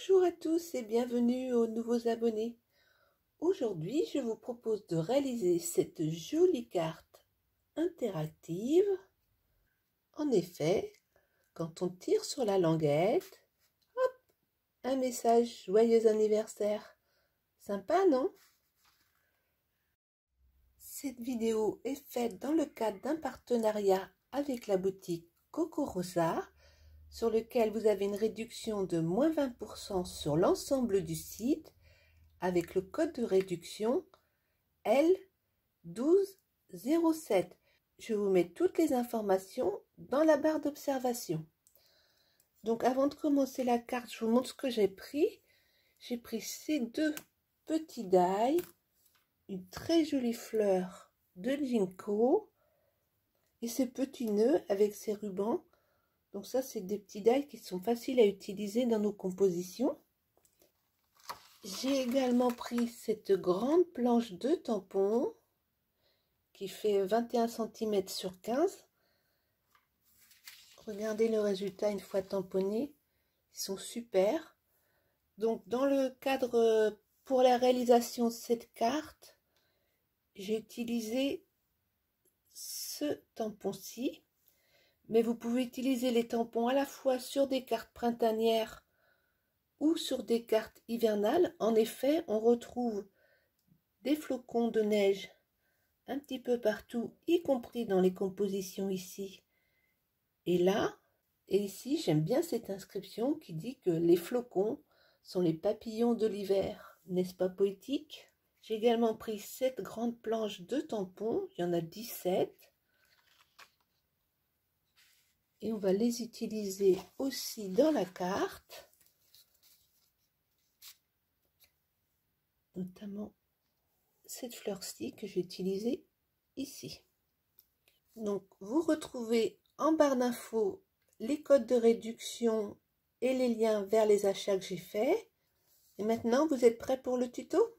Bonjour à tous et bienvenue aux nouveaux abonnés. Aujourd'hui, je vous propose de réaliser cette jolie carte interactive. En effet, quand on tire sur la languette, hop, un message joyeux anniversaire. Sympa, non? Cette vidéo est faite dans le cadre d'un partenariat avec la boutique Coco Rosa, sur lequel vous avez une réduction de moins 20% sur l'ensemble du site avec le code de réduction L1207. Je vous mets toutes les informations dans la barre d'observation. Donc avant de commencer la carte, je vous montre ce que j'ai pris. J'ai pris ces deux petits die, une très jolie fleur de ginkgo et ces petits nœuds avec ces rubans. Donc ça, c'est des petits die qui sont faciles à utiliser dans nos compositions. J'ai également pris cette grande planche de tampons qui fait 21 cm sur 15. Regardez le résultat une fois tamponnés, ils sont super. Donc dans le cadre pour la réalisation de cette carte, j'ai utilisé ce tampon-ci. Mais vous pouvez utiliser les tampons à la fois sur des cartes printanières ou sur des cartes hivernales. En effet, on retrouve des flocons de neige un petit peu partout, y compris dans les compositions ici et là. Et ici, j'aime bien cette inscription qui dit que les flocons sont les papillons de l'hiver. N'est-ce pas poétique? J'ai également pris cette grande planche de tampons, il y en a 17. Et on va les utiliser aussi dans la carte, notamment cette fleur-ci que j'ai utilisée ici. Donc vous retrouvez en barre d'infos les codes de réduction et les liens vers les achats que j'ai faits. Et maintenant, vous êtes prêts pour le tuto?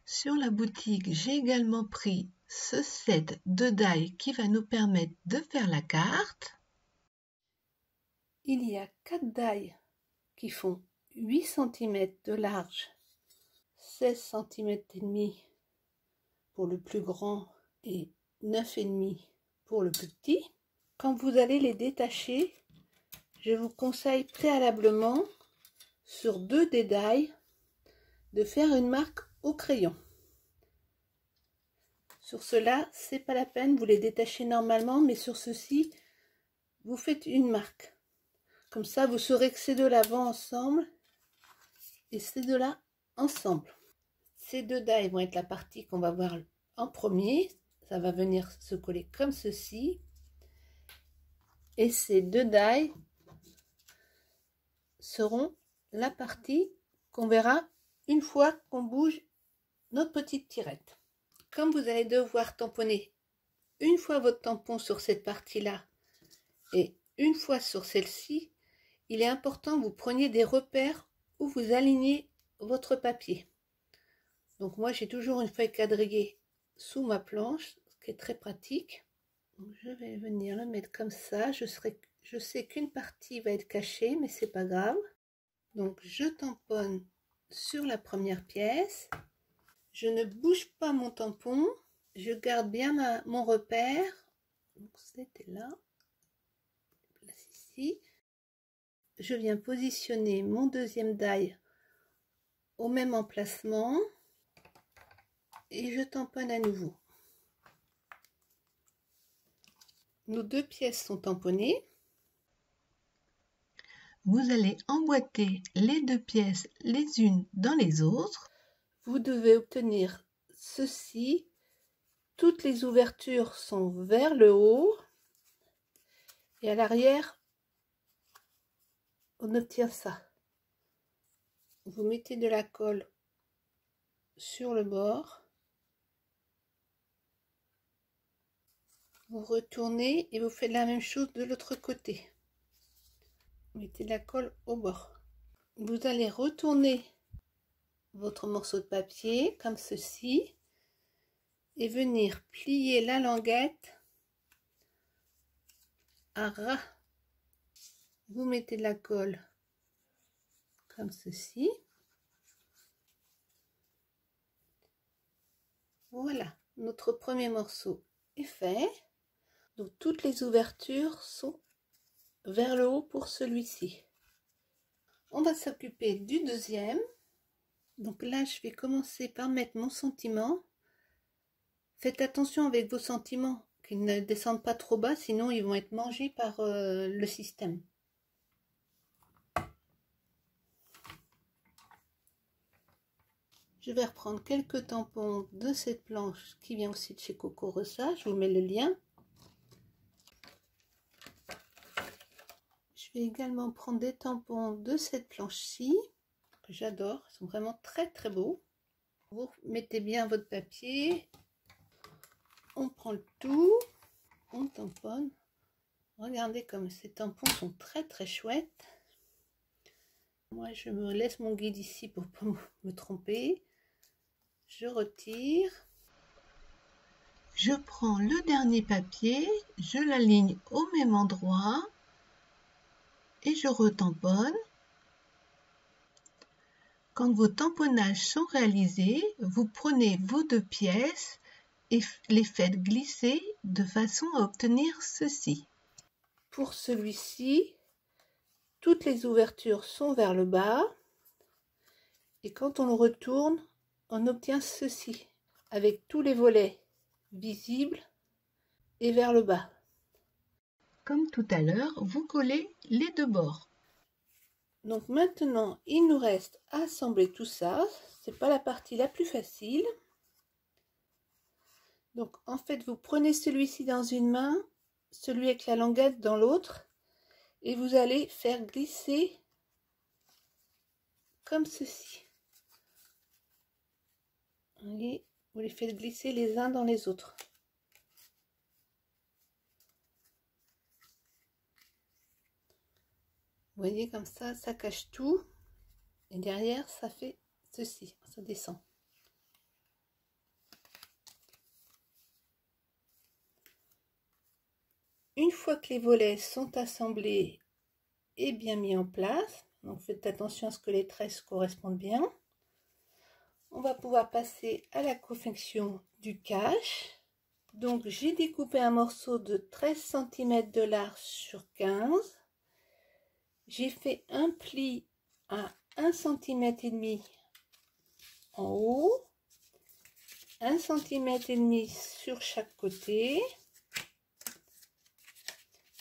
Sur la boutique, j'ai également pris ce set de die qui va nous permettre de faire la carte. Il y a 4 die qui font 8 cm de large, 16 cm et demi pour le plus grand et 9,5 pour le plus petit. Quand vous allez les détacher, je vous conseille préalablement sur 2 des die de faire une marque au crayon. Sur cela, c'est pas la peine, vous les détachez normalement, mais sur ceci, vous faites une marque. Comme ça, vous saurez que ces deux-là vont ensemble et ces deux-là ensemble. Ces deux die vont être la partie qu'on va voir en premier. Ça va venir se coller comme ceci. Et ces deux die seront la partie qu'on verra une fois qu'on bouge notre petite tirette. Comme vous allez devoir tamponner une fois votre tampon sur cette partie-là et une fois sur celle-ci, il est important que vous preniez des repères où vous alignez votre papier. Donc moi j'ai toujours une feuille quadrillée sous ma planche, ce qui est très pratique. Donc je vais venir le mettre comme ça. Je sais qu'une partie va être cachée, mais c'est pas grave. Donc je tamponne sur la première pièce. Je ne bouge pas mon tampon. Je garde bien mon repère. Donc c'était là. Je place ici. Je viens positionner mon deuxième die au même emplacement. Et je tamponne à nouveau. Nos deux pièces sont tamponnées. Vous allez emboîter les deux pièces les unes dans les autres. Vous devez obtenir ceci. Toutes les ouvertures sont vers le haut. Et à l'arrière, on obtient ça. Vous mettez de la colle sur le bord. Vous retournez et vous faites la même chose de l'autre côté. Mettez de la colle au bord. Vous allez retourner votre morceau de papier comme ceci et venir plier la languette à ras. Vous mettez de la colle comme ceci. Voilà, notre premier morceau est fait. Donc toutes les ouvertures sont vers le haut pour celui-ci. On va s'occuper du deuxième. Donc là, je vais commencer par mettre mon sentiment. Faites attention avec vos sentiments, qu'ils ne descendent pas trop bas, sinon ils vont être mangés par le système. Je vais reprendre quelques tampons de cette planche qui vient aussi de chez Coco Rosa. Je vous mets le lien. Je vais également prendre des tampons de cette planche-ci, que j'adore. Ils sont vraiment très très beaux. Vous mettez bien votre papier. On prend le tout. On tamponne. Regardez comme ces tampons sont très très chouettes. Moi, je me laisse mon guide ici pour ne pas me tromper. Je retire. Je prends le dernier papier, je l'aligne au même endroit et je retamponne. Quand vos tamponnages sont réalisés, vous prenez vos deux pièces et les faites glisser de façon à obtenir ceci. Pour celui-ci, toutes les ouvertures sont vers le bas et quand on le retourne, on obtient ceci avec tous les volets visibles et vers le bas. Comme tout à l'heure, vous collez les deux bords. Donc maintenant, il nous reste à assembler tout ça. C'est pas la partie la plus facile. Donc en fait, vous prenez celui-ci dans une main, celui avec la languette dans l'autre, et vous allez faire glisser comme ceci. Et vous les faites glisser les uns dans les autres. Vous voyez comme ça cache tout. Et derrière, ça fait ceci, ça descend. Une fois que les volets sont assemblés et bien mis en place, donc faites attention à ce que les tresses correspondent bien. On va pouvoir passer à la confection du cache. Donc j'ai découpé un morceau de 13 cm de large sur 15. J'ai fait un pli à 1,5 cm en haut, 1,5 cm sur chaque côté,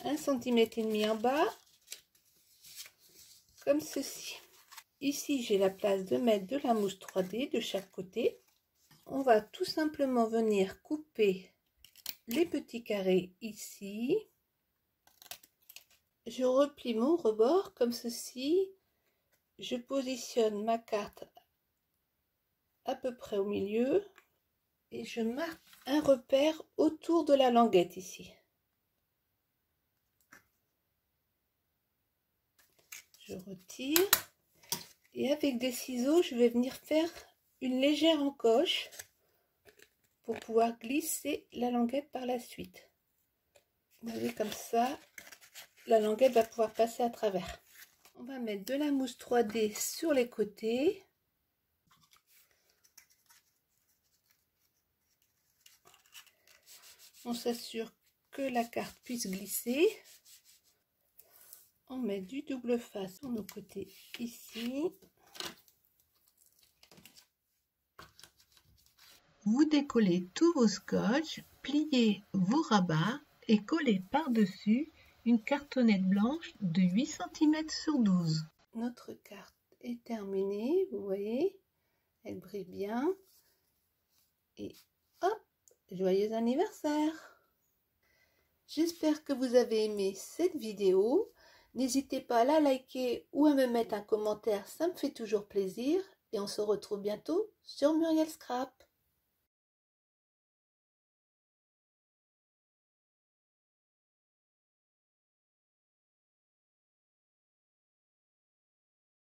1,5 cm en bas, comme ceci. Ici, j'ai la place de mettre de la mousse 3D de chaque côté. On va tout simplement venir couper les petits carrés ici. Je replie mon rebord comme ceci. Je positionne ma carte à peu près au milieu et je marque un repère autour de la languette ici. Je retire. Et avec des ciseaux, je vais venir faire une légère encoche pour pouvoir glisser la languette par la suite. Vous voyez comme ça, la languette va pouvoir passer à travers. On va mettre de la mousse 3D sur les côtés. On s'assure que la carte puisse glisser. On met du double face sur nos côtés ici. Vous décollez tous vos scotch, pliez vos rabats et collez par-dessus une cartonnette blanche de 8 cm sur 12. Notre carte est terminée, vous voyez, elle brille bien. Et hop, joyeux anniversaire! J'espère que vous avez aimé cette vidéo. N'hésitez pas à la liker ou à me mettre un commentaire, ça me fait toujours plaisir. Et on se retrouve bientôt sur Muriel Scrap.